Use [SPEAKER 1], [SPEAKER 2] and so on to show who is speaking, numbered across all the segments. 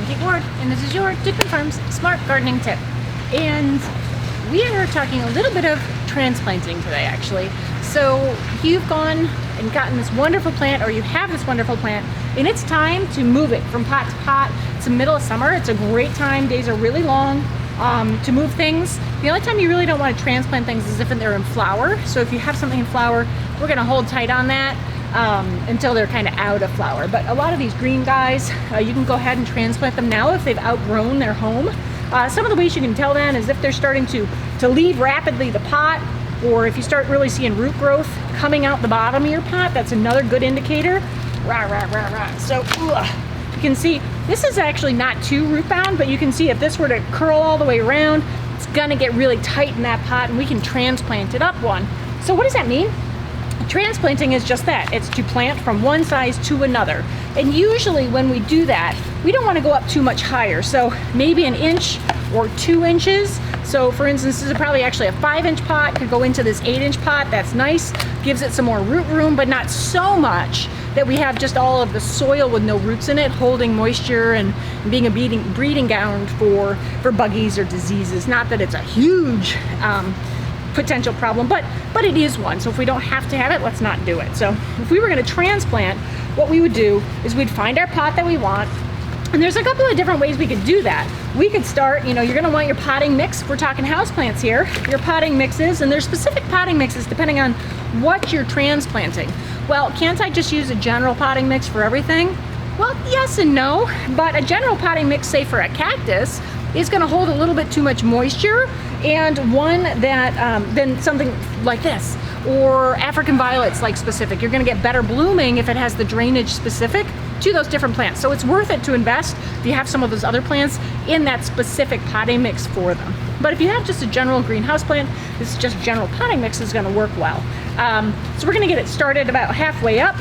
[SPEAKER 1] Kate Ward, and this is your Dickman Farms Smart Gardening Tip. And we are talking a little bit of transplanting today, actually. So you've gone and gotten this wonderful plant, or you have this wonderful plant, and it's time to move it from pot to pot. It's the middle of summer. It's a great time. Days are really long to move things. The only time you really don't want to transplant things is if they're in flower. So if you have something in flower, we're going to hold tight on that until they're kind of out of flower. But a lot of these green guys, you can go ahead and transplant them now if they've outgrown their home. Some of the ways you can tell then is if they're starting to leave rapidly the pot, or if you start really seeing root growth coming out the bottom of your pot. That's another good indicator. So you can see this is actually not too root bound, but you can see if this were to curl all the way around, it's gonna get really tight in that pot, and we can transplant it up one. So what does that mean? Transplanting is just that. It's to plant from one size to another. And usually when we do that, we don't want to go up too much higher. So maybe 1 inch or 2 inches. So for instance, this is probably actually a 5-inch pot, could go into this 8-inch pot. That's nice, gives it some more root room, but not so much that we have just all of the soil with no roots in it, holding moisture and being a breeding ground for buggies or diseases. Not that it's a huge potential problem, but it is one. So if we don't have to have it, let's not do it. So if we were going to transplant, what we would do is we'd find our pot that we want. And there's a couple of different ways we could do that. We could start, you're going to want your potting mix. If we're talking houseplants here, your potting mixes, and there's specific potting mixes depending on what you're transplanting. Well, can't I just use a general potting mix for everything? Well, yes and no, but a general potting mix, say for a cactus, is going to hold a little bit too much moisture, and one that than something like this, or African violets like specific. You're going to get better blooming if it has the drainage specific to those different plants. So it's worth it to invest if you have some of those other plants in that specific potting mix for them. But if you have just a general greenhouse plant, this just general potting mix is going to work well. So we're going to get it started about halfway up,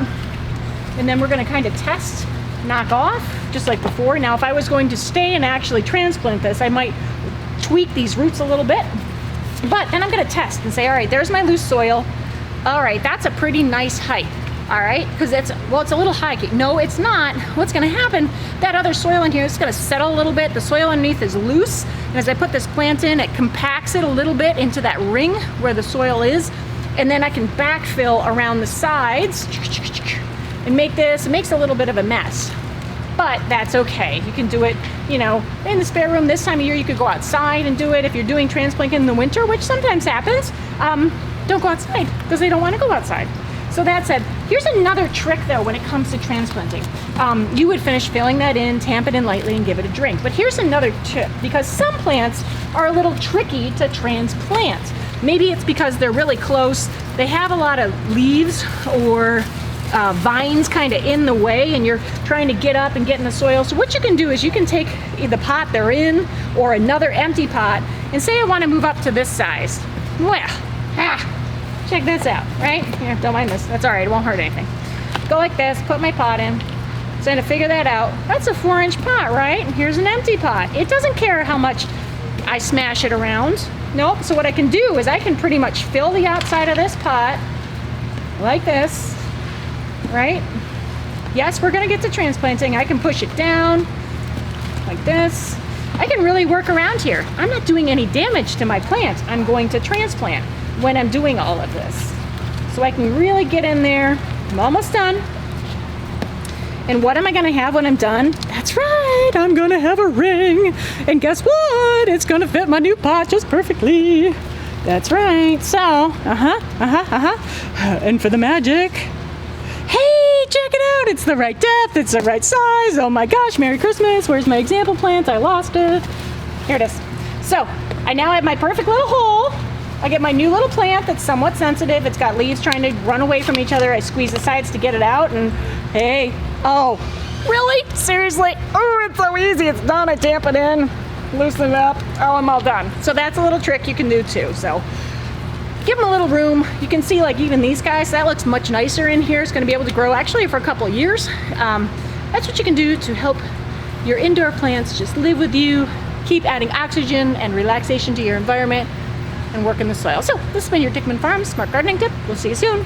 [SPEAKER 1] and then we're going to kind of test, knock off, just like before. Now if I was going to stay and actually transplant this, I might tweak these roots a little bit, but then I'm going to test and say, all right, there's my loose soil. All right, that's a pretty nice height. All right, because it's a little high. No, it's not. What's going to happen, that other soil in here is going to settle a little bit. The soil underneath is loose, and as I put this plant in, it compacts it a little bit into that ring where the soil is, and then I can backfill around the sides and make this. It makes a little bit of a mess, but that's okay. You can do it, in the spare room. This time of year, you could go outside and do it. If you're doing transplanting in the winter, which sometimes happens, don't go outside because they don't want to go outside. So that said, here's another trick though when it comes to transplanting. You would finish filling that in, tamp it in lightly, and give it a drink. But here's another tip, because some plants are a little tricky to transplant. Maybe it's because they're really close, they have a lot of leaves or vines kind of in the way, and you're trying to get up and get in the soil. So what you can do is you can take the pot they're in or another empty pot, and say I want to move up to this size. Well, check this out, right? Here, don't mind this. That's all right. It won't hurt anything. Go like this, put my pot in. So to figure that out, that's a 4-inch pot, right? And here's an empty pot. It doesn't care how much I smash it around. Nope. So what I can do is I can pretty much fill the outside of this pot like this, right? Yes, we're going to get to transplanting. I can push it down like this. I can really work around here. I'm not doing any damage to my plant. I'm going to transplant when I'm doing all of this. So I can really get in there. I'm almost done. And what am I gonna have when I'm done? That's right, I'm gonna have a ring. And guess what? It's gonna fit my new pot just perfectly. That's right. So, and for the magic, hey, check it out. It's the right depth, it's the right size. Oh my gosh, Merry Christmas. Where's my example plant? I lost it. Here it is. So, I now have my perfect little hole. I get my new little plant that's somewhat sensitive. It's got leaves trying to run away from each other. I squeeze the sides to get it out, and hey, oh, really? Seriously? Oh, it's so easy. It's done. I tamp it in, loosen it up. Oh, I'm all done. So that's a little trick you can do too. So give them a little room. You can see like even these guys, that looks much nicer in here. It's going to be able to grow actually for a couple of years. That's what you can do to help your indoor plants just live with you, keep adding oxygen and relaxation to your environment, and work in the soil. So this has been your Dickman Farms Smart Gardening Tip. We'll see you soon.